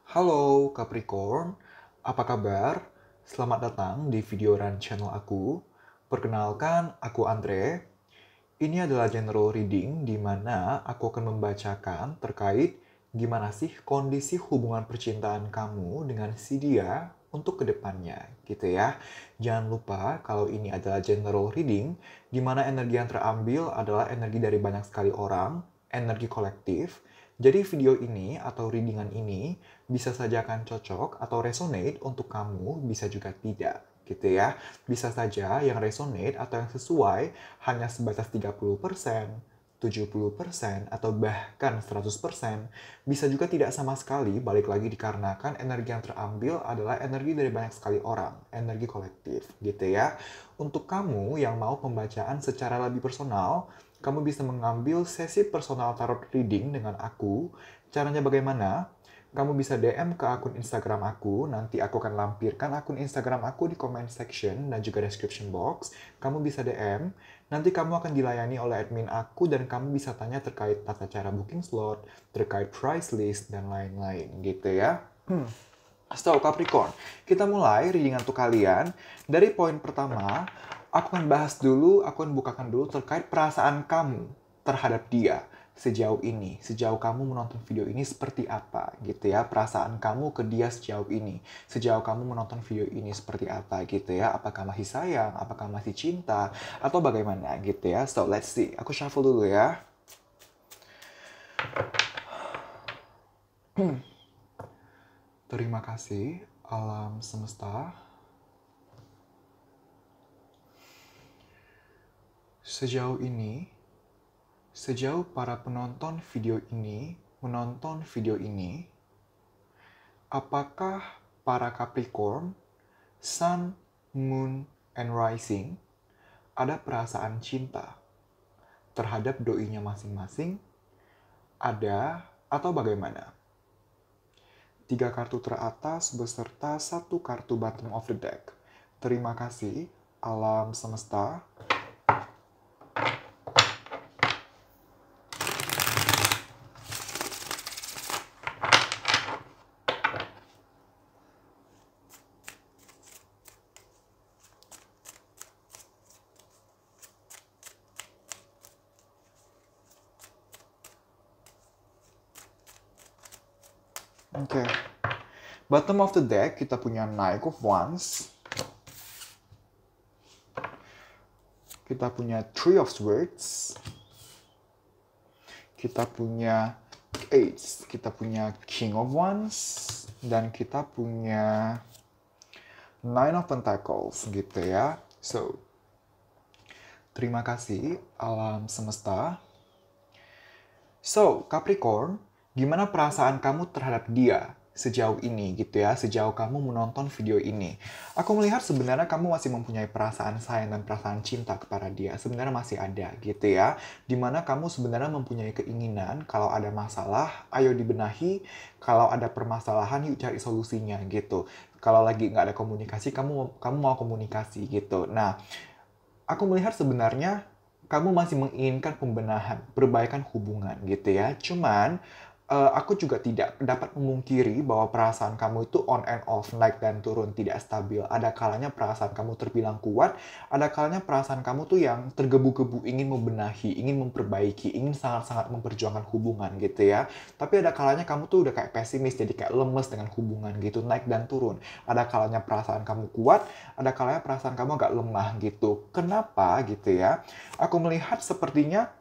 Halo Capricorn, apa kabar? Selamat datang di video run channel aku. Perkenalkan, aku Andre. Ini adalah general reading di mana aku akan membacakan terkait gimana sih kondisi hubungan percintaan kamu dengan si dia untuk kedepannya, gitu ya. Jangan lupa kalau ini adalah general reading, di mana energi yang terambil adalah energi dari banyak sekali orang, energi kolektif. Jadi video ini atau readingan ini bisa saja akan cocok atau resonate untuk kamu, bisa juga tidak, gitu ya. Bisa saja yang resonate atau yang sesuai hanya sebatas 30%, 70%, atau bahkan 100%. Bisa juga tidak sama sekali, balik lagi dikarenakan energi yang terambil adalah energi dari banyak sekali orang, energi kolektif, gitu ya. Untuk kamu yang mau pembacaan secara lebih personal, kamu bisa mengambil sesi personal tarot reading dengan aku. Caranya bagaimana? Kamu bisa DM ke akun Instagram aku, nanti aku akan lampirkan akun Instagram aku di comment section dan juga description box. Kamu bisa DM, nanti kamu akan dilayani oleh admin aku dan kamu bisa tanya terkait tata cara booking slot, terkait price list, dan lain-lain gitu ya. So, Capricorn, kita mulai reading untuk kalian. Dari poin pertama, aku akan bahas dulu, aku akan bukakan dulu terkait perasaan kamu terhadap dia sejauh ini. Sejauh kamu menonton video ini seperti apa gitu ya. Perasaan kamu ke dia sejauh ini. Sejauh kamu menonton video ini seperti apa gitu ya. Apakah masih sayang, apakah masih cinta, atau bagaimana gitu ya. So, let's see. Aku shuffle dulu ya. Terima kasih, alam semesta. Sejauh ini, sejauh para penonton video ini menonton video ini, apakah para Capricorn, Sun, Moon, and Rising ada perasaan cinta terhadap doinya masing-masing? Ada atau bagaimana? 3 kartu teratas beserta 1 kartu bottom of the deck. Terima kasih, alam semesta. Oke. Bottom of the deck kita punya Knight of Wands. Kita punya Three of Swords. Kita punya Ace. Kita punya King of Wands. Dan kita punya Nine of Pentacles gitu ya. So, terima kasih alam semesta. So, Capricorn, gimana perasaan kamu terhadap dia sejauh ini gitu ya, sejauh kamu menonton video ini? Aku melihat sebenarnya kamu masih mempunyai perasaan sayang dan perasaan cinta kepada dia. Sebenarnya masih ada gitu ya. Dimana kamu sebenarnya mempunyai keinginan kalau ada masalah, ayo dibenahi. Kalau ada permasalahan, yuk cari solusinya gitu. Kalau lagi nggak ada komunikasi, kamu mau komunikasi gitu. Nah, aku melihat sebenarnya kamu masih menginginkan pembenahan, perbaikan hubungan gitu ya. Cuman aku juga tidak dapat memungkiri bahwa perasaan kamu itu on and off, naik dan turun, tidak stabil. Ada kalanya perasaan kamu terbilang kuat, ada kalanya perasaan kamu tuh yang tergebu-gebu ingin membenahi, ingin memperbaiki, ingin sangat-sangat memperjuangkan hubungan gitu ya. Tapi ada kalanya kamu tuh udah kayak pesimis, jadi kayak lemes dengan hubungan gitu, naik dan turun. Ada kalanya perasaan kamu kuat, ada kalanya perasaan kamu agak lemah gitu. Kenapa gitu ya? Aku melihat sepertinya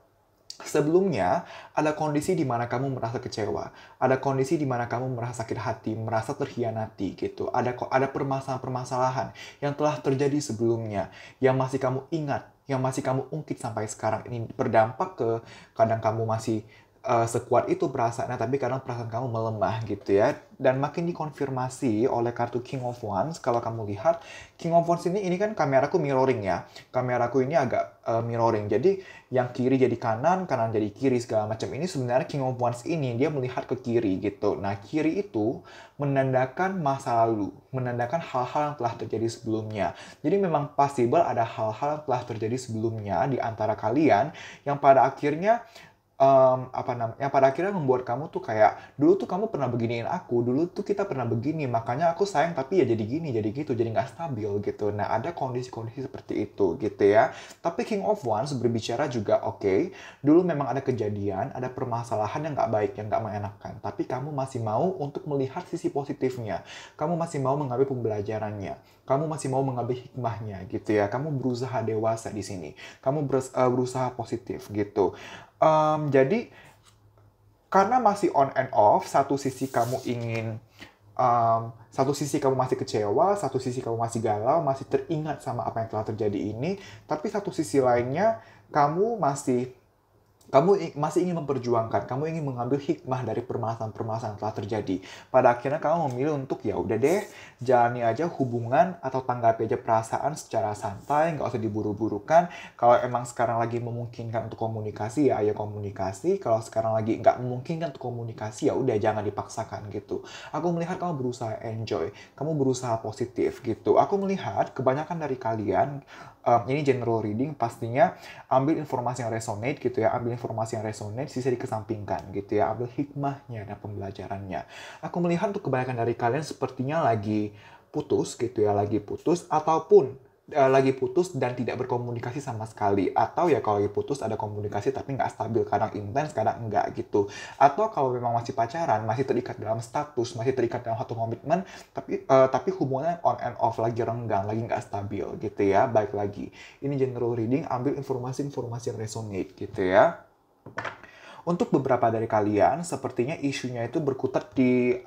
sebelumnya, ada kondisi di mana kamu merasa kecewa. Ada kondisi di mana kamu merasa sakit hati, merasa terhianati gitu. Ada permasalahan-permasalahan yang telah terjadi sebelumnya, yang masih kamu ingat, yang masih kamu ungkit sampai sekarang. Ini berdampak ke kadang kamu masih sekuat itu perasaannya, tapi kadang perasaan kamu melemah gitu ya. Dan makin dikonfirmasi oleh kartu King of Wands, kalau kamu lihat, King of Wands ini kan kameraku mirroring ya. Kameraku ini agak mirroring, jadi yang kiri jadi kanan, kanan jadi kiri, segala macam. Ini sebenarnya King of Wands ini, dia melihat ke kiri gitu. Nah, kiri itu menandakan masa lalu, menandakan hal-hal yang telah terjadi sebelumnya. Jadi memang possible ada hal-hal yang telah terjadi sebelumnya di antara kalian, yang pada akhirnya yang pada akhirnya membuat kamu tuh kayak, dulu tuh kamu pernah beginiin aku, dulu tuh kita pernah begini, makanya aku sayang tapi ya jadi gini, jadi gitu, jadi nggak stabil gitu. Nah, ada kondisi-kondisi seperti itu gitu ya. Tapi King of Wands berbicara juga, oke, dulu memang ada kejadian, ada permasalahan yang nggak baik, yang nggak mengenakan, tapi kamu masih mau untuk melihat sisi positifnya. Kamu masih mau mengambil pembelajarannya. Kamu masih mau mengambil hikmahnya gitu ya. Kamu berusaha dewasa di sini. Kamu berusaha positif gitu. Jadi karena masih on and off, satu sisi kamu masih kecewa, satu sisi kamu masih galau, masih teringat sama apa yang telah terjadi ini, tapi satu sisi lainnya kamu masih ingin memperjuangkan, kamu ingin mengambil hikmah dari permasalahan-permasalahan yang telah terjadi. Pada akhirnya kamu memilih untuk ya udah deh, jalani aja hubungan atau tanggapi aja perasaan secara santai, nggak usah diburu-burukan. Kalau emang sekarang lagi memungkinkan untuk komunikasi, ya ayo komunikasi. Kalau sekarang lagi nggak memungkinkan untuk komunikasi, ya udah jangan dipaksakan gitu. Aku melihat kamu berusaha enjoy, kamu berusaha positif gitu. Aku melihat kebanyakan dari kalian, ini general reading, pastinya ambil informasi yang resonate gitu ya, ambil informasi yang resonate, sisa dikesampingkan gitu ya, ambil hikmahnya dan pembelajarannya. Aku melihat untuk kebanyakan dari kalian sepertinya lagi putus gitu ya, lagi putus ataupun lagi putus dan tidak berkomunikasi sama sekali, atau ya kalau lagi putus ada komunikasi tapi nggak stabil, kadang intens kadang enggak gitu, atau kalau memang masih pacaran, masih terikat dalam status, masih terikat dalam satu komitmen, tapi hubungannya on and off, lagi renggang, lagi nggak stabil gitu ya. Baik lagi, ini general reading, ambil informasi-informasi yang resonate gitu ya. Untuk beberapa dari kalian, sepertinya isunya itu berkutat di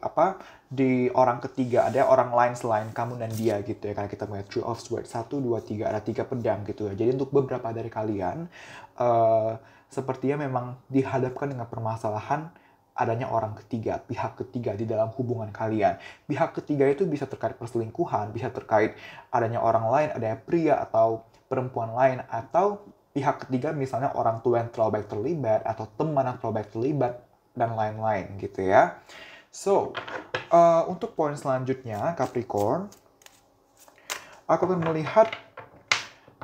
orang ketiga, ada orang lain selain kamu dan dia gitu ya. Karena kita punya Three of Swords, 1, 2, 3, ada 3 pedang gitu ya. Jadi untuk beberapa dari kalian, sepertinya memang dihadapkan dengan permasalahan adanya orang ketiga, pihak ketiga di dalam hubungan kalian. Pihak ketiga itu bisa terkait perselingkuhan, bisa terkait adanya orang lain, adanya pria atau perempuan lain, atau pihak ketiga misalnya orang tua yang terlalu baik terlibat, atau teman yang terlalu baik terlibat, dan lain-lain gitu ya. So, untuk poin selanjutnya, Capricorn, aku akan melihat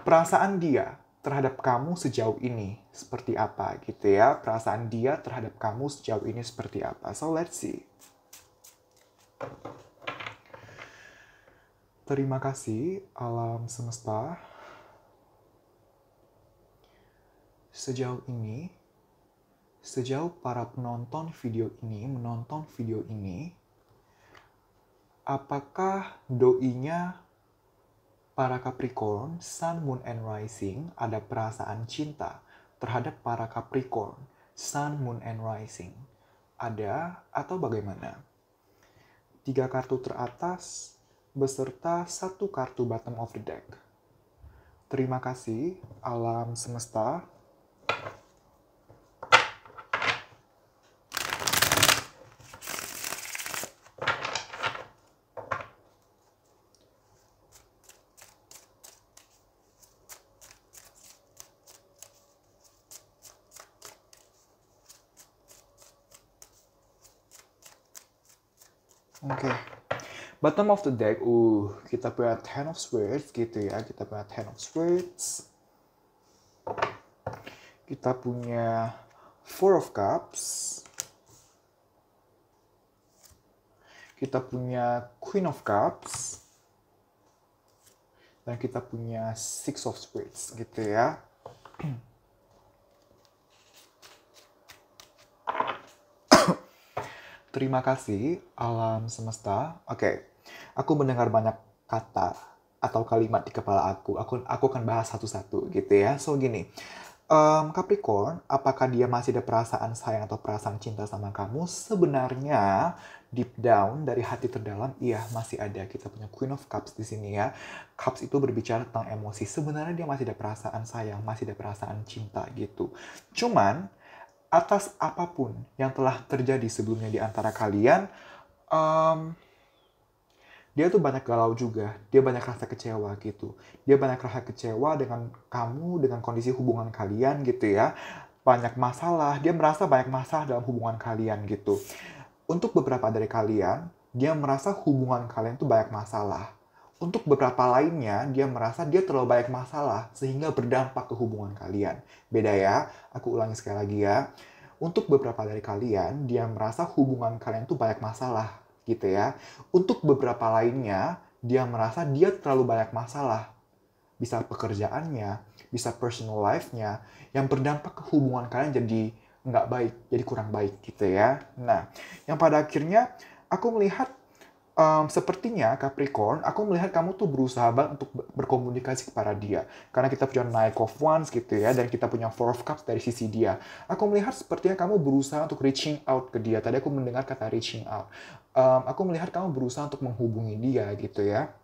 perasaan dia terhadap kamu sejauh ini seperti apa gitu ya. Perasaan dia terhadap kamu sejauh ini seperti apa. So, let's see. Terima kasih, alam semesta. Sejauh para penonton video ini menonton video ini, apakah doinya para Capricorn, Sun, Moon, and Rising ada perasaan cinta terhadap para Capricorn, Sun, Moon, and Rising? Ada atau bagaimana? 3 kartu teratas beserta 1 kartu bottom of the deck. Terima kasih, alam semesta. Oke. Bottom of the deck, kita punya Ten of Swords gitu ya. Kita punya Ten of Swords. Kita punya Four of Cups. Kita punya Queen of Cups. Dan kita punya Six of Swords gitu ya. Terima kasih, alam semesta. Oke, aku mendengar banyak kata atau kalimat di kepala aku. Aku akan bahas satu-satu gitu ya. So gini, Capricorn, apakah dia masih ada perasaan sayang atau perasaan cinta sama kamu? Sebenarnya deep down dari hati terdalam, iya masih ada. Kita punya Queen of Cups di sini ya. Cups itu berbicara tentang emosi. Sebenarnya dia masih ada perasaan sayang, masih ada perasaan cinta gitu. Cuman atas apapun yang telah terjadi sebelumnya di antara kalian, dia tuh banyak galau juga, dia banyak rasa kecewa gitu. Dia banyak rasa kecewa dengan kamu, dengan kondisi hubungan kalian gitu ya. Banyak masalah, dia merasa banyak masalah dalam hubungan kalian gitu. Untuk beberapa dari kalian, dia merasa hubungan kalian tuh banyak masalah. Untuk beberapa lainnya, dia merasa dia terlalu banyak masalah sehingga berdampak ke hubungan kalian. Beda ya, aku ulangi sekali lagi ya. Untuk beberapa dari kalian, dia merasa hubungan kalian tuh banyak masalah, gitu ya. Untuk beberapa lainnya, dia merasa dia terlalu banyak masalah. Bisa pekerjaannya, bisa personal life-nya, yang berdampak ke hubungan kalian jadi nggak baik, jadi kurang baik gitu ya. Nah, yang pada akhirnya aku melihat sepertinya Capricorn, aku melihat kamu tuh berusaha banget untuk berkomunikasi kepada dia. Karena kita punya Knight of Wands gitu ya, dan kita punya Four of Cups dari sisi dia. Aku melihat sepertinya kamu berusaha untuk reaching out ke dia. Tadi aku mendengar kata reaching out. Aku melihat kamu berusaha untuk menghubungi dia gitu ya.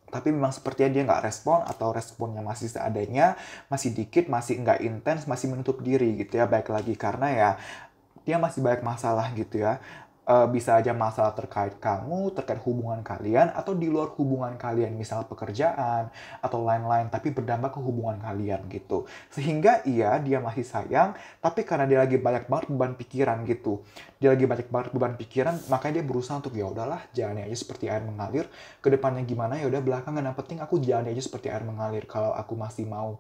Tapi memang sepertinya dia nggak respon atau responnya masih seadanya, masih dikit, masih nggak intens, masih menutup diri gitu ya. Baik lagi karena ya dia masih banyak masalah gitu ya. Bisa aja masalah terkait kamu, terkait hubungan kalian, atau di luar hubungan kalian, misal pekerjaan, atau lain-lain, tapi berdampak ke hubungan kalian gitu. Sehingga iya, dia masih sayang, tapi karena dia lagi banyak banget beban pikiran gitu. Dia lagi banyak banget beban pikiran, makanya dia berusaha untuk ya udahlah, jalani aja seperti air mengalir. Kedepannya gimana ya udah belakangan, yang penting aku jalani aja seperti air mengalir. Kalau aku masih mau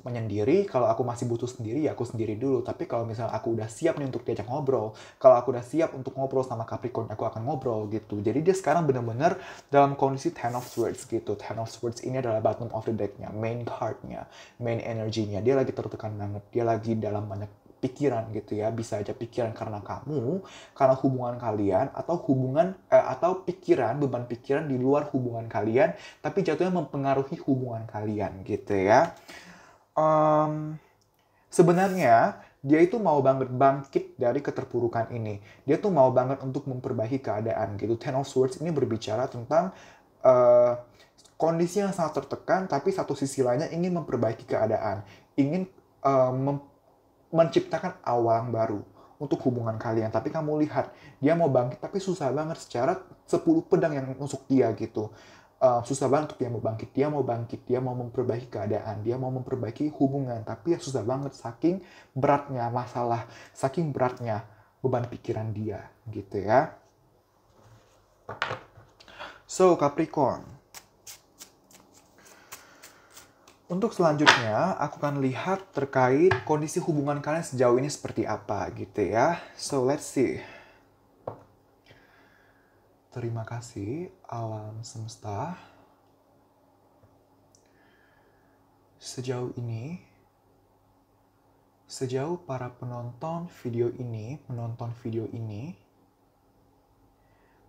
menyendiri, kalau aku masih butuh sendiri, ya aku sendiri dulu. Tapi kalau misalnya aku udah siap nih untuk diajak ngobrol, kalau aku udah siap untuk ngobrol sama Capricorn, aku akan ngobrol gitu. Jadi dia sekarang benar-benar dalam kondisi Ten of Swords gitu. Ten of Swords ini adalah bottom of the deck-nya, main card-nya, main energy-nya. Dia lagi tertekan banget, dia lagi dalam banyak pikiran gitu ya, bisa aja pikiran karena kamu, karena hubungan kalian, atau atau pikiran, beban pikiran di luar hubungan kalian, tapi jatuhnya mempengaruhi hubungan kalian gitu ya. um, Sebenarnya dia itu mau banget bangkit dari keterpurukan ini. Dia tuh mau banget untuk memperbaiki keadaan gitu. Ten of Swords ini berbicara tentang uh, kondisi yang sangat tertekan, tapi satu sisi lainnya ingin memperbaiki keadaan, ingin menciptakan awal yang baru untuk hubungan kalian. Tapi kamu lihat, dia mau bangkit tapi susah banget secara 10 pedang yang nusuk dia gitu. Susah banget untuk dia mau bangkit. Dia mau bangkit, dia mau memperbaiki keadaan, dia mau memperbaiki hubungan. Tapi ya susah banget saking beratnya masalah, saking beratnya beban pikiran dia gitu ya. So, Capricorn. Untuk selanjutnya, aku akan lihat terkait kondisi hubungan kalian sejauh ini seperti apa gitu ya. So, let's see. Terima kasih, alam semesta. Sejauh para penonton video ini,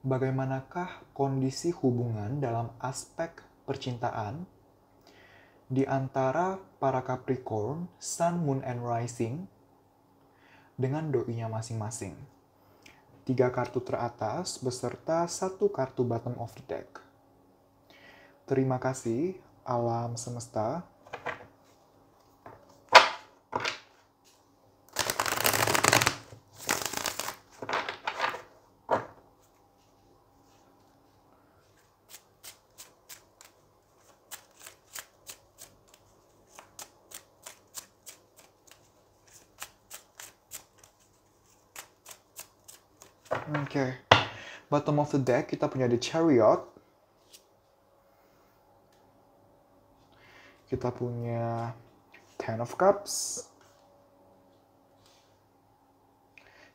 bagaimanakah kondisi hubungan dalam aspek percintaan di antara para Capricorn, Sun, Moon, and Rising dengan doinya masing-masing? 3 kartu teratas beserta 1 kartu bottom of the deck. Terima kasih, alam semesta. Oke. Bottom of the deck kita punya The Chariot. Kita punya Ten of Cups.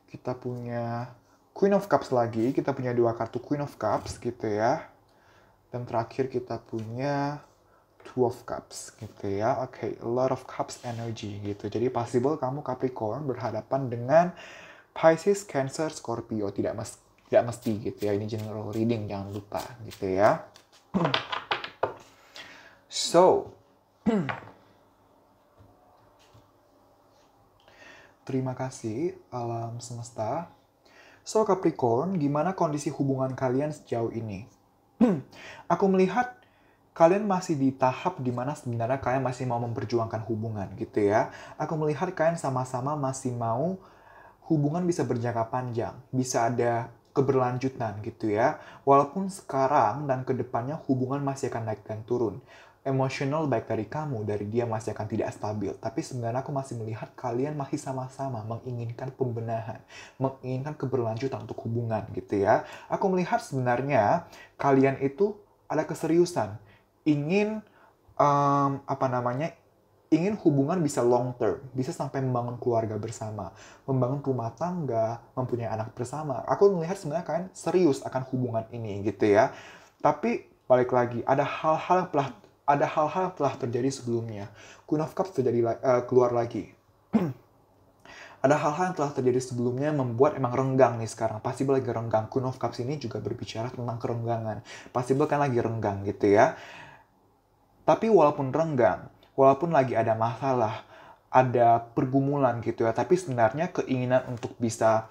Kita punya Queen of Cups lagi. Kita punya 2 kartu Queen of Cups gitu ya. Dan terakhir kita punya Two of Cups gitu ya. Oke, a lot of cups energy gitu. Jadi possible kamu Capricorn berhadapan dengan Pisces, Cancer, Scorpio. Tidak mesti gitu ya. Ini general reading, jangan lupa gitu ya. So, terima kasih alam semesta. So, Capricorn, gimana kondisi hubungan kalian sejauh ini? Aku melihat kalian masih di tahap dimana sebenarnya kalian masih mau memperjuangkan hubungan gitu ya. Aku melihat kalian sama-sama masih mau hubungan bisa berjangka panjang, bisa ada keberlanjutan gitu ya. Walaupun sekarang dan kedepannya hubungan masih akan naik dan turun. Emosional baik dari kamu, dari dia masih akan tidak stabil. Tapi sebenarnya aku masih melihat kalian masih sama-sama menginginkan pembenahan, menginginkan keberlanjutan untuk hubungan gitu ya. Aku melihat sebenarnya kalian itu ada keseriusan, ingin ingin hubungan bisa long term, bisa sampai membangun keluarga bersama, membangun rumah tangga, mempunyai anak bersama. Aku melihat sebenarnya kalian serius akan hubungan ini gitu ya. Tapi balik lagi, ada hal-hal yang telah terjadi sebelumnya. Queen of Cups keluar lagi. Ada hal-hal yang telah terjadi sebelumnya yang membuat emang renggang nih sekarang. Possible lagi renggang. Queen of Cups ini juga berbicara tentang kerenggangan. Possible kan lagi renggang gitu ya. Tapi walaupun renggang, walaupun lagi ada masalah, ada pergumulan gitu ya, tapi sebenarnya keinginan untuk bisa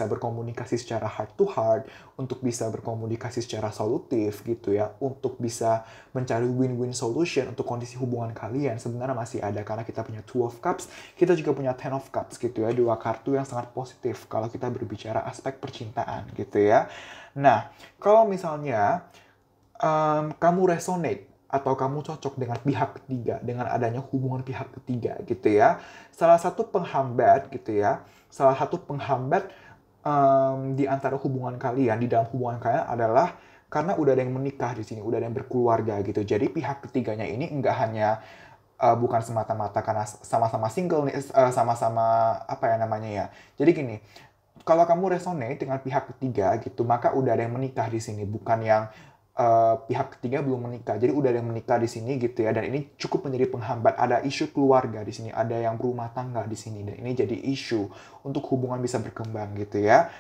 berkomunikasi secara heart to heart, untuk bisa berkomunikasi secara solutif gitu ya, untuk bisa mencari win-win solution untuk kondisi hubungan kalian sebenarnya masih ada karena kita punya Two of Cups, kita juga punya Ten of Cups gitu ya, dua kartu yang sangat positif kalau kita berbicara aspek percintaan gitu ya. Nah, kalau misalnya kamu resonate atau kamu cocok dengan pihak ketiga, dengan adanya hubungan pihak ketiga gitu ya. Salah satu penghambat gitu ya, di antara hubungan kalian, di dalam hubungan kalian adalah karena udah ada yang menikah di sini, udah ada yang berkeluarga gitu. Jadi pihak ketiganya ini enggak hanya bukan semata-mata karena sama-sama single nih, sama-sama apa ya namanya ya. Jadi gini, kalau kamu resonate dengan pihak ketiga gitu, maka udah ada yang menikah di sini, bukan yang pihak ketiga belum menikah. Jadi udah ada yang menikah di sini gitu ya, dan ini cukup menjadi penghambat. Ada isu keluarga di sini, ada yang berumah tangga di sini, dan ini jadi isu untuk hubungan bisa berkembang gitu ya.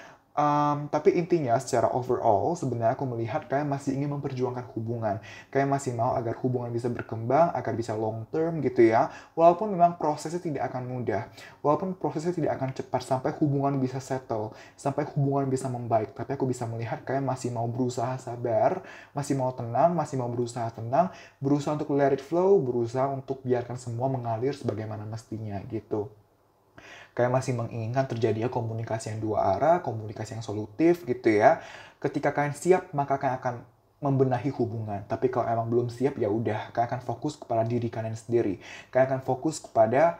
Tapi intinya secara overall sebenarnya aku melihat kalian masih ingin memperjuangkan hubungan. Kalian masih mau agar hubungan bisa berkembang, agar bisa long term gitu ya. Walaupun memang prosesnya tidak akan mudah. Walaupun prosesnya tidak akan cepat sampai hubungan bisa settle, sampai hubungan bisa membaik. Tapi aku bisa melihat kalian masih mau berusaha sabar, masih mau tenang, masih mau berusaha tenang, berusaha untuk let it flow, berusaha untuk biarkan semua mengalir sebagaimana mestinya gitu. Kayak masih menginginkan terjadinya komunikasi yang dua arah, komunikasi yang solutif gitu ya. Ketika kalian siap, maka kalian akan membenahi hubungan. Tapi kalau emang belum siap, ya udah, kalian akan fokus kepada diri kalian sendiri. Kalian akan fokus kepada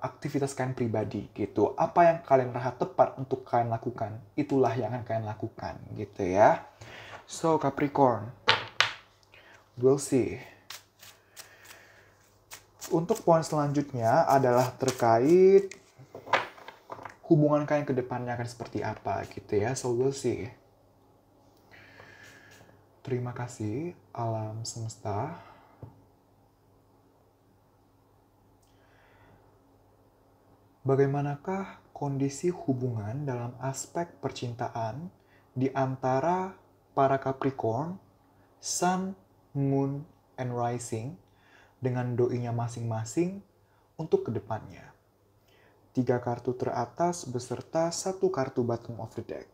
aktivitas kalian pribadi gitu. Apa yang kalian rasa tepat untuk kalian lakukan, itulah yang akan kalian lakukan gitu ya. So Capricorn, we'll see. Untuk poin selanjutnya adalah terkait hubungan kalian ke depannya akan seperti apa gitu ya. So we'll see. Terima kasih alam semesta. Bagaimanakah kondisi hubungan dalam aspek percintaan di antara para Capricorn, Sun, Moon, and Rising dengan doinya masing-masing untuk kedepannya? 3 kartu teratas beserta 1 kartu bottom of the deck.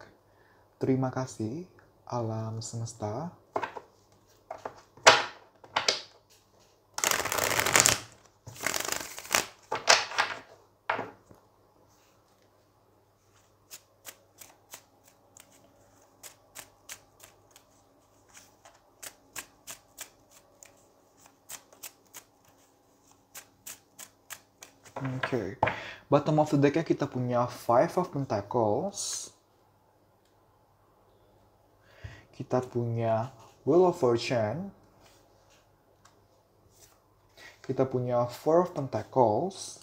Terima kasih, alam semesta. Oke. Bottom of the deck-nya kita punya Five of Pentacles. Kita punya Wheel of Fortune. Kita punya Four of Pentacles.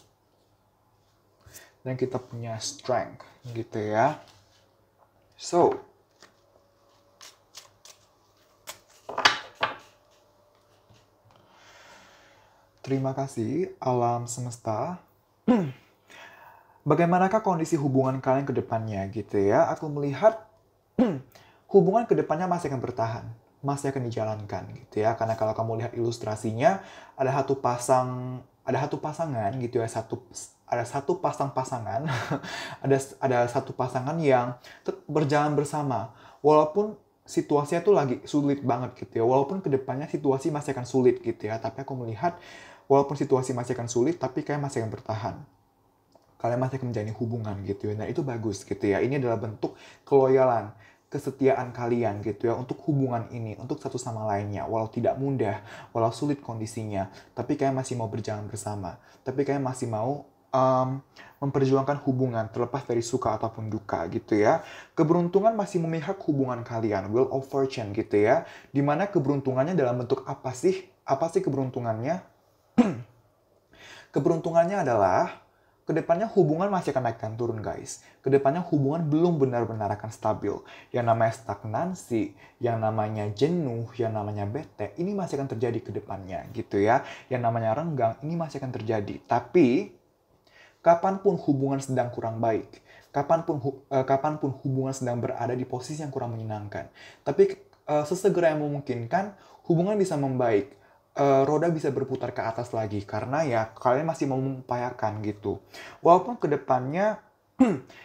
Dan kita punya Strength, gitu ya. So, terima kasih alam semesta. Bagaimanakah kondisi hubungan kalian ke depannya gitu ya? Aku melihat hubungan ke depannya masih akan bertahan, masih akan dijalankan gitu ya. Karena kalau kamu lihat ilustrasinya, ada satu pasangan gitu ya, ada satu pasangan, ada satu pasangan yang berjalan bersama. Walaupun situasinya tuh lagi sulit banget gitu ya. Walaupun kedepannya situasi masih akan sulit gitu ya. Tapi aku melihat walaupun situasi masih akan sulit, tapi kalian masih akan bertahan. Kalian masih akan menjalani hubungan gitu ya. Nah itu bagus gitu ya. Ini adalah bentuk keloyalan, kesetiaan kalian gitu ya untuk hubungan ini, untuk satu sama lainnya. Walau tidak mudah, walau sulit kondisinya, tapi kalian masih mau berjalan bersama. Tapi kalian masih mau memperjuangkan hubungan terlepas dari suka ataupun duka gitu ya. Keberuntungan masih memihak hubungan kalian, Wheel of Fortune gitu ya. Dimana keberuntungannya dalam bentuk apa sih? Apa sih keberuntungannya? Keberuntungannya adalah kedepannya hubungan masih akan naik dan turun, guys. Kedepannya hubungan belum benar-benar akan stabil. Yang namanya stagnansi, yang namanya jenuh, yang namanya bete, ini masih akan terjadi kedepannya gitu ya. Yang namanya renggang, ini masih akan terjadi. Tapi kapanpun hubungan sedang kurang baik, kapanpun hubungan sedang berada di posisi yang kurang menyenangkan, tapi sesegera yang memungkinkan hubungan bisa membaik, roda bisa berputar ke atas lagi karena ya kalian masih mau mengupayakan gitu. Walaupun kedepannya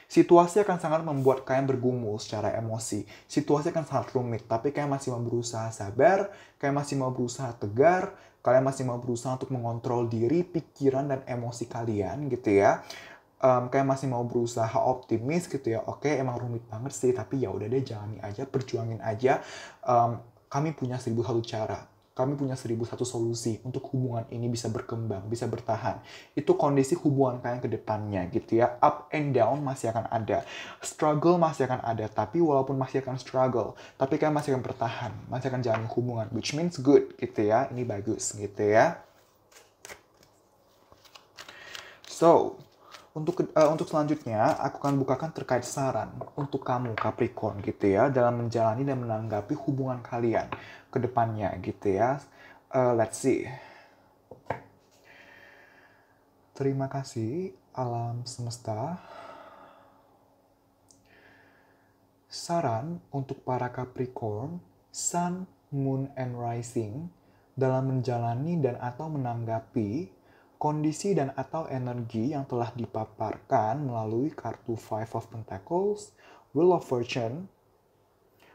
situasi akan sangat membuat kalian bergumul secara emosi. Situasi akan sangat rumit, tapi kalian masih mau berusaha sabar, kalian masih mau berusaha tegar, kalian masih mau berusaha untuk mengontrol diri, pikiran, dan emosi kalian gitu ya. Kalian masih mau berusaha optimis gitu ya. Oke, emang rumit banget sih, tapi ya udah deh, jalani aja, perjuangin aja. Kami punya 1001 cara. Kami punya 1001 solusi untuk hubungan ini bisa berkembang, bisa bertahan. Itu kondisi hubungan kalian ke depannya gitu ya. Up and down masih akan ada. Struggle masih akan ada. Tapi walaupun masih akan struggle, tapi kalian masih akan bertahan. Masih akan jalan hubungan. Which means good gitu ya. Ini bagus gitu ya. So, untuk selanjutnya, aku akan bukakan terkait saran untuk kamu Capricorn gitu ya, dalam menjalani dan menanggapi hubungan kalian ke depannya gitu ya. Let's see. Terima kasih alam semesta. Saran untuk para Capricorn, Sun, Moon, and Rising dalam menjalani dan atau menanggapi kondisi dan atau energi yang telah dipaparkan melalui kartu Five of Pentacles, Wheel of Fortune,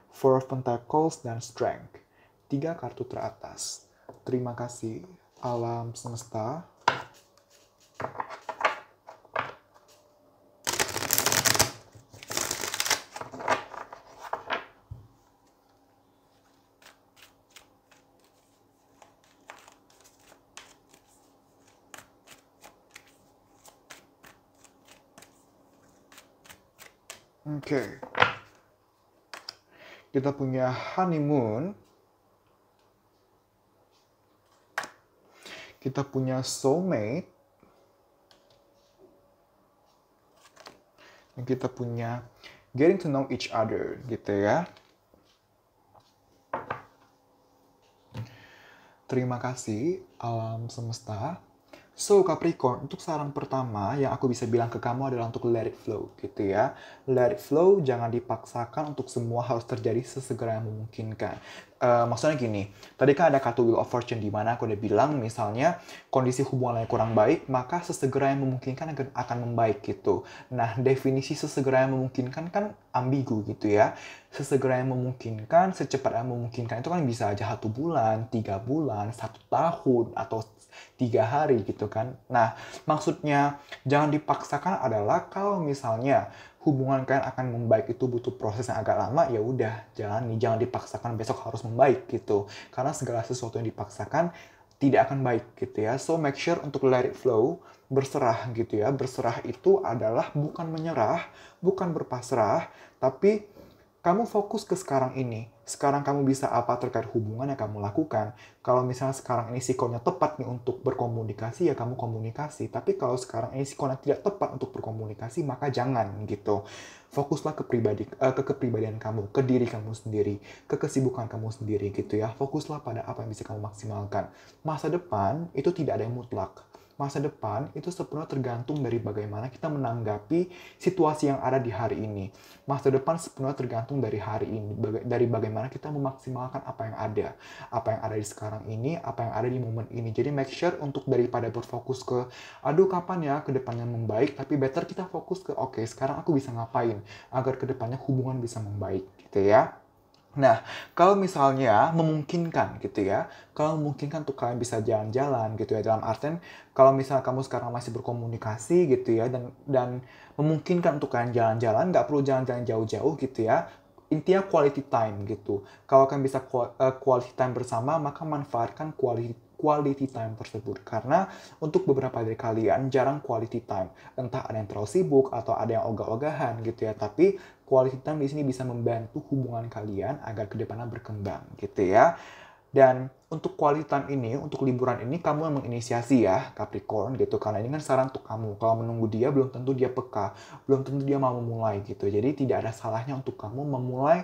Four of Pentacles, dan Strength. 3 kartu teratas. Terima kasih alam semesta. Oke. Kita punya honeymoon. Kita punya soulmate. Dan kita punya getting to know each other gitu ya. Terima kasih alam semesta. So, Capricorn, untuk saran pertama yang aku bisa bilang ke kamu adalah untuk let it flow, gitu ya. Let it flow, jangan dipaksakan untuk semua harus terjadi sesegera yang memungkinkan. Maksudnya gini, tadi kan ada kartu Wheel of Fortune di mana aku udah bilang, misalnya kondisi hubungan yang kurang baik, maka sesegera yang memungkinkan akan membaik gitu. Nah, definisi sesegera yang memungkinkan kan ambigu gitu ya. Sesegera yang memungkinkan, secepat yang memungkinkan itu kan bisa aja 1 bulan, 3 bulan, 1 tahun, atau 3 hari gitu kan. Nah, maksudnya jangan dipaksakan adalah kalau misalnya hubungan kalian akan membaik itu butuh proses yang agak lama, ya udah jalani, jangan dipaksakan besok harus membaik gitu. Karena segala sesuatu yang dipaksakan tidak akan baik gitu ya. So make sure untuk let it flow, berserah gitu ya. Berserah itu adalah bukan menyerah, bukan berpasrah, tapi kamu fokus ke sekarang ini. Sekarang kamu bisa apa terkait hubungan yang kamu lakukan. Kalau misalnya sekarang ini sikonnya tepat nih untuk berkomunikasi, ya kamu komunikasi. Tapi kalau sekarang ini sikonnya tidak tepat untuk berkomunikasi, maka jangan gitu. Fokuslah ke kepribadian kamu, ke diri kamu sendiri, ke kesibukan kamu sendiri gitu ya. Fokuslah pada apa yang bisa kamu maksimalkan. Masa depan itu tidak ada yang mutlak. Masa depan itu sepenuhnya tergantung dari bagaimana kita menanggapi situasi yang ada di hari ini. Masa depan sepenuhnya tergantung dari hari ini, dari bagaimana kita memaksimalkan apa yang ada di sekarang ini, apa yang ada di momen ini. Jadi make sure untuk daripada berfokus ke, aduh kapan ya kedepannya membaik, tapi better kita fokus ke, oke, sekarang aku bisa ngapain agar kedepannya hubungan bisa membaik gitu ya. Nah, kalau misalnya memungkinkan gitu ya, kalau memungkinkan tuh kalian bisa jalan-jalan gitu ya, dalam artian kalau misalnya kamu sekarang masih berkomunikasi gitu ya, dan memungkinkan untuk kalian jalan-jalan, nggak perlu jalan-jalan jauh-jauh gitu ya, intinya quality time gitu. Kalau kalian bisa quality time bersama, maka manfaatkan quality time tersebut. Karena untuk beberapa dari kalian jarang quality time. Entah ada yang terlalu sibuk atau ada yang ogah-ogahan gitu ya. Tapi quality time di sini bisa membantu hubungan kalian agar kedepannya berkembang gitu ya. Dan untuk quality time ini, untuk liburan ini, kamu yang menginisiasi ya, Capricorn gitu. Karena ini kan saran untuk kamu. Kalau menunggu dia, belum tentu dia peka. Belum tentu dia mau memulai gitu. Jadi tidak ada salahnya untuk kamu memulai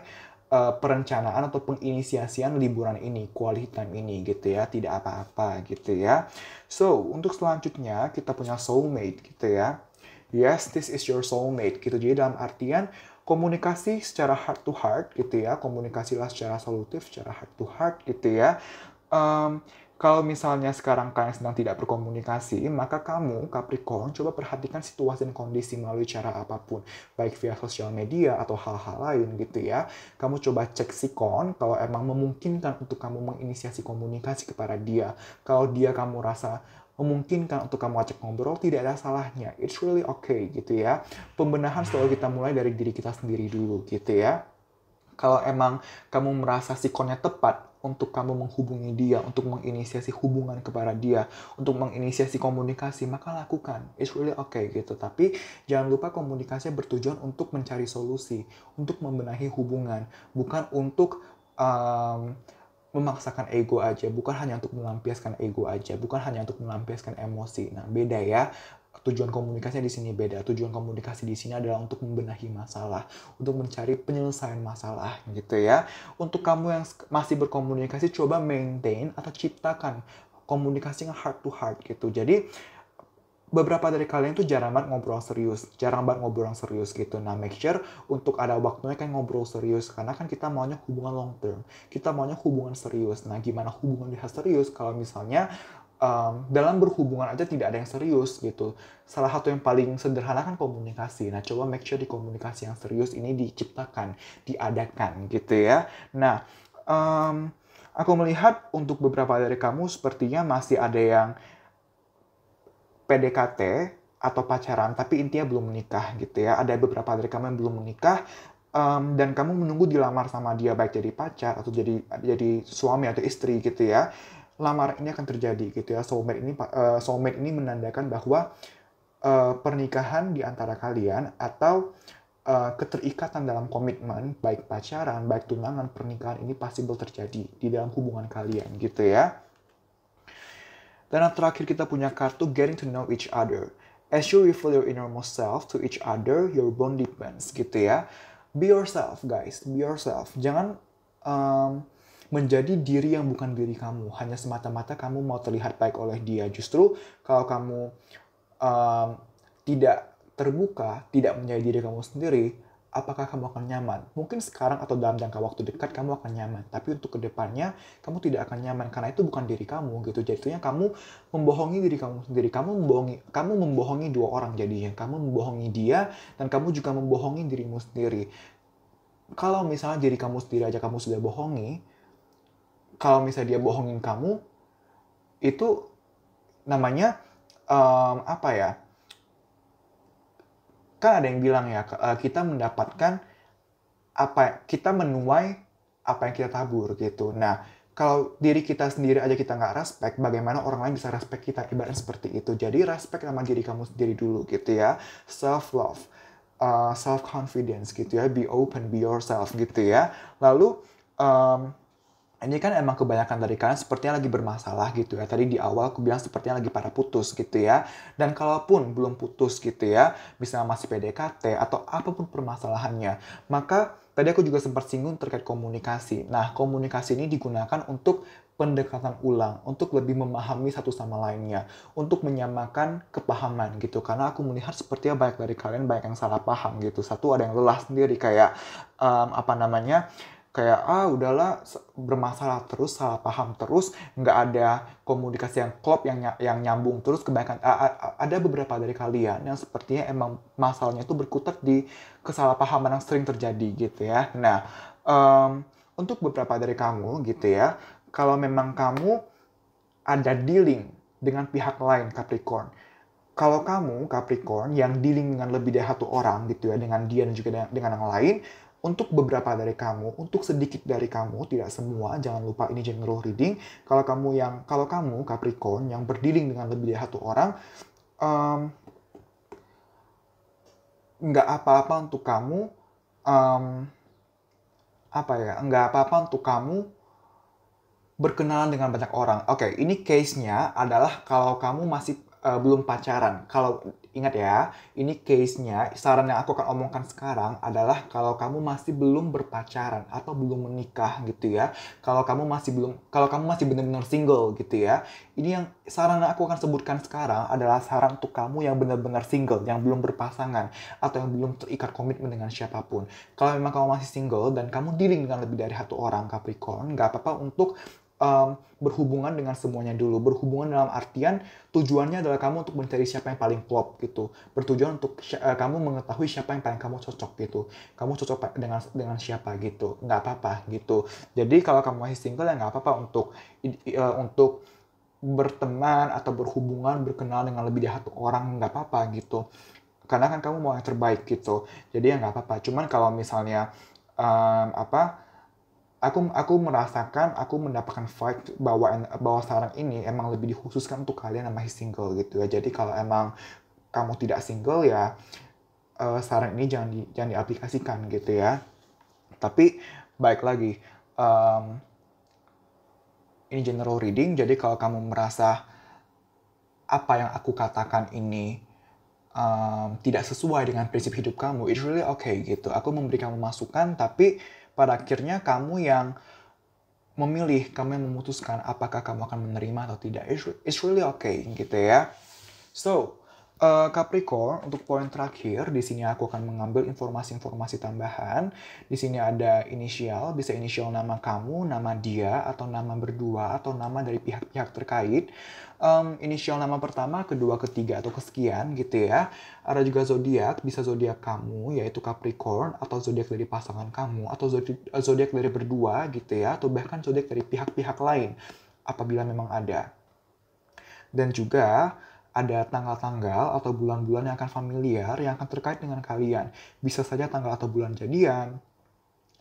perencanaan atau penginisiasian liburan ini, quality time ini gitu ya. Tidak apa-apa gitu ya. So, untuk selanjutnya, kita punya soulmate gitu ya. Yes, this is your soulmate gitu. Jadi dalam artian komunikasi secara heart to heart gitu ya, komunikasilah secara solutif, secara heart to heart gitu ya. Um, Kalau misalnya sekarang kalian sedang tidak berkomunikasi, maka kamu, Capricorn, coba perhatikan situasi dan kondisi melalui cara apapun, baik via sosial media atau hal-hal lain gitu ya. Kamu coba cek sikon kalau emang memungkinkan untuk kamu menginisiasi komunikasi kepada dia. Kalau dia kamu rasa memungkinkan untuk kamu ajak ngobrol, tidak ada salahnya. It's really okay gitu ya. Pembenahan selalu kita mulai dari diri kita sendiri dulu gitu ya. Kalau emang kamu merasa sikonnya tepat untuk kamu menghubungi dia, untuk menginisiasi hubungan kepada dia, untuk menginisiasi komunikasi, maka lakukan. It's really okay gitu. Tapi jangan lupa komunikasinya bertujuan untuk mencari solusi, untuk membenahi hubungan, bukan untuk memaksakan ego aja, bukan hanya untuk melampiaskan ego aja, bukan hanya untuk melampiaskan emosi. Nah, beda ya. Tujuan komunikasinya di sini beda. Tujuan komunikasi di sini adalah untuk membenahi masalah, untuk mencari penyelesaian masalah gitu ya. Untuk kamu yang masih berkomunikasi, coba maintain atau ciptakan komunikasi yang heart to heart gitu. Jadi beberapa dari kalian tuh jarang banget ngobrol serius, jarang banget ngobrol yang serius gitu. Nah, make sure untuk ada waktunya kan ngobrol serius, karena kan kita maunya hubungan long term, kita maunya hubungan serius. Nah, gimana hubungan bisa serius kalau misalnya dalam berhubungan aja tidak ada yang serius gitu. Salah satu yang paling sederhana kan komunikasi. Nah, coba make sure di komunikasi yang serius ini diciptakan, diadakan gitu ya. Nah, aku melihat untuk beberapa dari kamu sepertinya masih ada yang PDKT atau pacaran, tapi intinya belum menikah gitu ya. Ada beberapa dari kamu yang belum menikah, dan kamu menunggu dilamar sama dia, baik jadi pacar atau jadi suami atau istri gitu ya. Lamaran ini akan terjadi gitu ya. Soulmate ini menandakan bahwa pernikahan di antara kalian atau keterikatan dalam komitmen, baik pacaran, baik tunangan, pernikahan ini possible terjadi di dalam hubungan kalian gitu ya. Dan yang terakhir kita punya kartu Getting to Know Each Other. As you reveal your innermost self to each other, your bond deepens gitu ya. Be yourself guys, be yourself. Jangan menjadi diri yang bukan diri kamu. Hanya semata-mata kamu mau terlihat baik oleh dia. Justru kalau kamu tidak terbuka, tidak menjadi diri kamu sendiri, apakah kamu akan nyaman? Mungkin sekarang atau dalam jangka waktu dekat kamu akan nyaman, tapi untuk kedepannya kamu tidak akan nyaman karena itu bukan diri kamu gitu. Jadinya kamu membohongi diri kamu sendiri. Kamu membohongi dua orang jadinya. Kamu membohongi dia dan kamu juga membohongi dirimu sendiri. Kalau misalnya diri kamu sendiri aja kamu sudah bohongi, kalau misalnya dia bohongin kamu, itu namanya apa ya? Kan ada yang bilang ya, kita mendapatkan kita menuai apa yang kita tabur gitu. Nah, kalau diri kita sendiri aja kita nggak respect, bagaimana orang lain bisa respect kita? Ibaratnya seperti itu. Jadi respect sama diri kamu sendiri dulu gitu ya. Self love, self confidence gitu ya. Be open, be yourself gitu ya. Lalu ini kan emang kebanyakan dari kalian sepertinya lagi bermasalah gitu ya. Tadi di awal aku bilang sepertinya lagi pada putus gitu ya. Dan kalaupun belum putus gitu ya, misalnya masih PDKT atau apapun permasalahannya, maka tadi aku juga sempat singgung terkait komunikasi. Nah, komunikasi ini digunakan untuk pendekatan ulang, untuk lebih memahami satu sama lainnya, untuk menyamakan kepahaman gitu. Karena aku melihat sepertinya banyak dari kalian banyak yang salah paham gitu. Satu ada yang lelah sendiri kayak kayak udahlah bermasalah terus, salah paham terus, nggak ada komunikasi yang klop, yang nyambung terus. Kebanyakan ada beberapa dari kalian yang sepertinya emang masalahnya itu berkutat di kesalahpahaman yang sering terjadi gitu ya. Nah, untuk beberapa dari kamu gitu ya, kalau memang kamu ada dealing dengan pihak lain Capricorn, kalau kamu Capricorn yang dealing dengan lebih dari satu orang gitu ya, dengan dia dan juga dengan yang lain, untuk beberapa dari kamu, untuk sedikit dari kamu, tidak semua, jangan lupa ini general reading. Kalau kamu Capricorn yang berdealing dengan lebih dari satu orang, nggak apa-apa untuk kamu, nggak apa-apa untuk kamu berkenalan dengan banyak orang. Oke, ini case-nya adalah kalau kamu masih belum pacaran. Kalau ingat ya, ini case-nya, saran yang aku akan omongkan sekarang adalah kalau kamu masih belum berpacaran atau belum menikah gitu ya. Kalau kamu masih benar-benar single gitu ya. Ini yang saran yang aku akan sebutkan sekarang adalah saran untuk kamu yang benar-benar single, yang belum berpasangan atau yang belum terikat komitmen dengan siapapun. Kalau memang kamu masih single dan kamu dealing dengan lebih dari satu orang Capricorn, nggak apa-apa untuk berhubungan dengan semuanya dulu. Berhubungan dalam artian tujuannya adalah kamu untuk mencari siapa yang paling klop gitu. Bertujuan untuk kamu mengetahui siapa yang paling kamu cocok gitu. Kamu cocok dengan siapa gitu. Nggak apa-apa gitu. Jadi kalau kamu masih single ya nggak apa-apa untuk berteman atau berhubungan, berkenal dengan lebih dari satu orang, nggak apa-apa gitu. Karena kan kamu mau yang terbaik gitu. Jadi ya nggak apa-apa. Cuman kalau misalnya aku merasakan aku mendapatkan vibe bahwa saran ini emang lebih dikhususkan untuk kalian yang masih single gitu ya. Jadi kalau emang kamu tidak single ya saran ini jangan diaplikasikan gitu ya. Tapi baik lagi, ini general reading. Jadi kalau kamu merasa apa yang aku katakan ini tidak sesuai dengan prinsip hidup kamu, it's really okay gitu. Aku memberi kamu masukan, tapi pada akhirnya kamu yang kamu yang memutuskan apakah kamu akan menerima atau tidak. It's really okay gitu ya. So, Capricorn, untuk poin terakhir, di sini aku akan mengambil informasi-informasi tambahan. Di sini ada inisial, bisa inisial nama kamu, nama dia, atau nama berdua, atau nama dari pihak-pihak terkait. Inisial nama pertama, kedua, ketiga, atau kesekian gitu ya. Ada juga zodiak, bisa zodiak kamu, yaitu Capricorn, atau zodiak dari pasangan kamu, atau zodiak dari berdua gitu ya, atau bahkan zodiak dari pihak-pihak lain, apabila memang ada. Dan juga ada tanggal-tanggal atau bulan-bulan yang akan familiar, yang akan terkait dengan kalian. Bisa saja tanggal atau bulan jadian,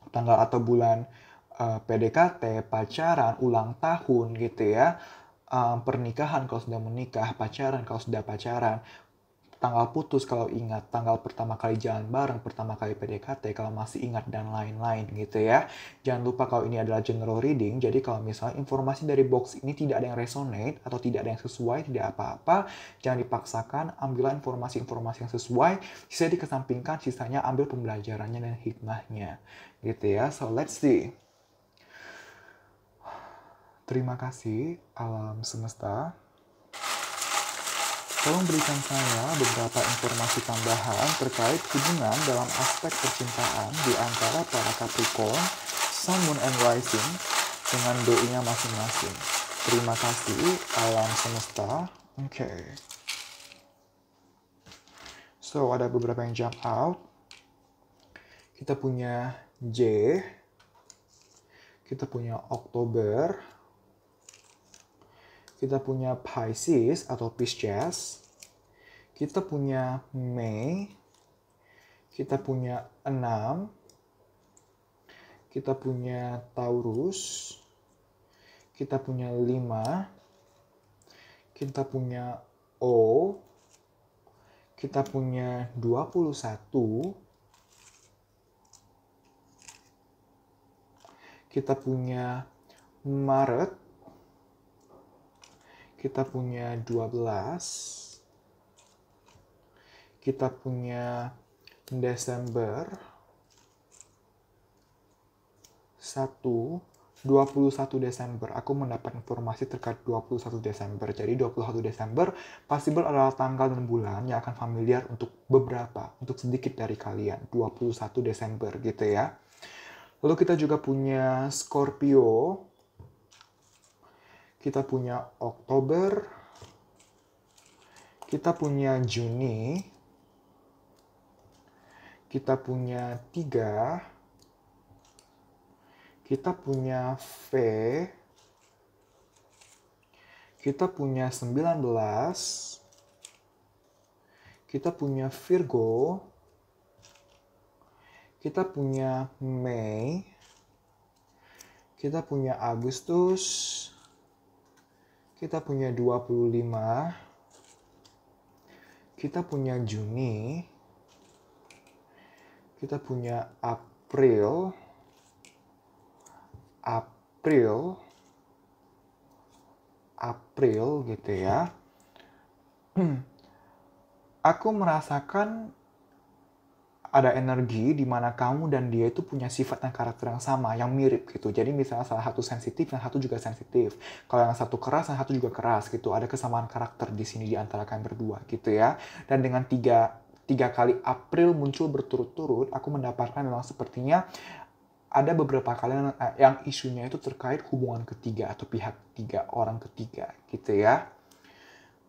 tanggal atau bulan PDKT, pacaran, ulang tahun gitu ya. Pernikahan kalau sudah menikah, pacaran kalau sudah pacaran, tanggal putus kalau ingat, tanggal pertama kali jalan bareng, pertama kali PDKT kalau masih ingat, dan lain-lain gitu ya. Jangan lupa kalau ini adalah general reading, jadi kalau misalnya informasi dari box ini tidak ada yang resonate atau tidak ada yang sesuai, tidak apa-apa, jangan dipaksakan, ambillah informasi-informasi yang sesuai, sisa dikesampingkan, sisanya ambil pembelajarannya dan hikmahnya gitu ya. So let's see. Terima kasih alam semesta. Tolong berikan saya beberapa informasi tambahan terkait hubungan dalam aspek percintaan di antara para Capricorn, Sun, Moon, and Rising dengan doi-nya masing-masing. Terima kasih alam semesta. Oke. So, ada beberapa yang jump out. Kita punya J. Kita punya Oktober. Kita punya Pisces atau Pisces. Kita punya Mei. Kita punya 6. Kita punya Taurus. Kita punya 5. Kita punya O. Kita punya 21. Kita punya Maret. Kita punya 12. Kita punya Desember 21 Desember. Aku mendapat informasi terkait 21 Desember. Jadi 21 Desember possible adalah tanggal dan bulan yang akan familiar untuk sedikit dari kalian. 21 Desember gitu ya. Lalu kita juga punya Scorpio. Kita punya Oktober. Kita punya Juni. Kita punya 3. Kita punya V. Kita punya 19. Kita punya Virgo. Kita punya Mei. Kita punya Agustus. Kita punya 25. Kita punya Juni. Kita punya April. April gitu ya. Aku merasakan ada energi di mana kamu dan dia itu punya sifat dan karakter yang sama, yang mirip gitu. Jadi misalnya salah satu sensitif, yang satu juga sensitif. Kalau yang satu keras, yang satu juga keras gitu. Ada kesamaan karakter di sini di antara kalian berdua gitu ya. Dan dengan tiga kali April muncul berturut-turut, aku mendapatkan memang sepertinya ada beberapa kali yang isunya itu terkait hubungan ketiga atau pihak ketiga, orang ketiga gitu ya.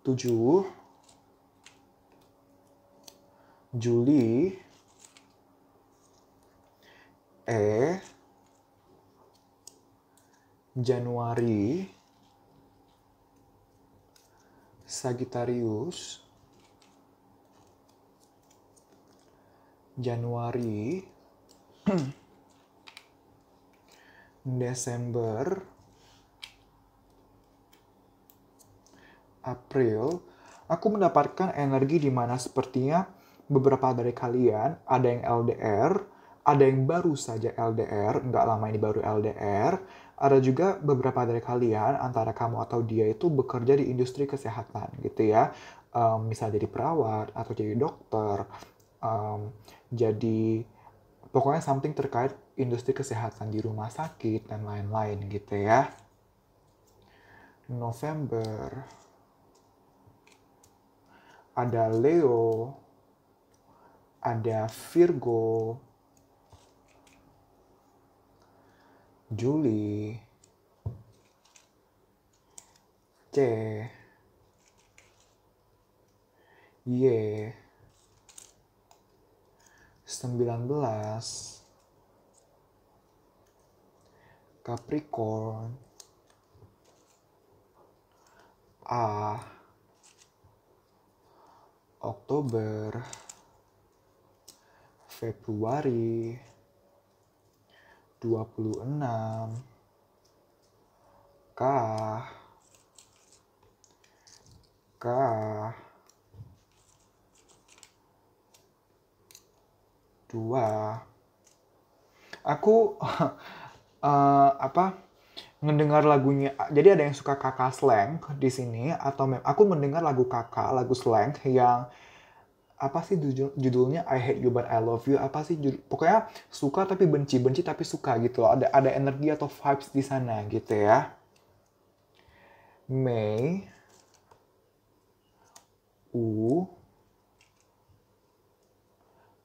7 Juli, Januari, Sagittarius, Januari, Desember, April, aku mendapatkan energi di mana sepertinya beberapa dari kalian ada yang LDR, ada yang baru saja LDR, nggak lama ini baru LDR, ada juga beberapa dari kalian antara kamu atau dia itu bekerja di industri kesehatan gitu ya, misalnya jadi perawat atau jadi dokter, jadi pokoknya something terkait industri kesehatan di rumah sakit dan lain-lain gitu ya. November, ada Leo, ada Virgo, Juli, C, Y, 19, Capricorn, A, Oktober, Februari, 26, K, 2. Aku ngedengar lagunya. Jadi ada yang suka kakak slang di sini atau aku mendengar lagu kakak, lagu slang yang apa sih judulnya I Hate You But I Love You, apa sih pokoknya suka tapi benci, benci tapi suka gitu loh. Ada energi atau vibes di sana gitu ya. Mei, U,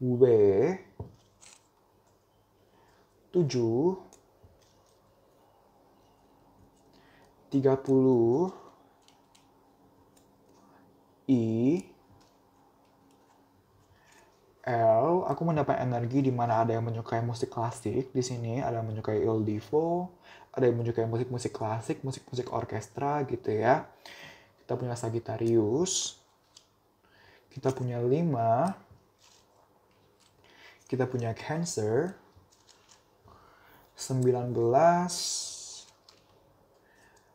W, 7, 30, I, L, aku mendapat energi di mana ada yang menyukai musik klasik di sini, ada yang menyukai Il Divo, ada yang menyukai musik-musik klasik, musik-musik orkestra gitu ya. Kita punya Sagittarius, kita punya 5, kita punya Cancer, 19,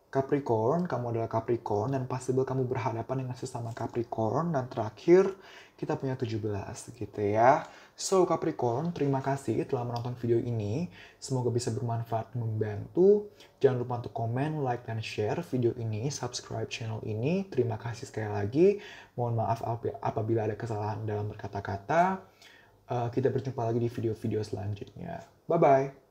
Capricorn, kamu adalah Capricorn dan possible kamu berhadapan dengan sesama Capricorn, dan terakhir kita punya 17 gitu ya. So Capricorn, terima kasih telah menonton video ini. Semoga bisa bermanfaat dan membantu. Jangan lupa untuk komen, like, dan share video ini, subscribe channel ini. Terima kasih sekali lagi. Mohon maaf apabila ada kesalahan dalam berkata-kata. Kita berjumpa lagi di video-video selanjutnya. Bye-bye.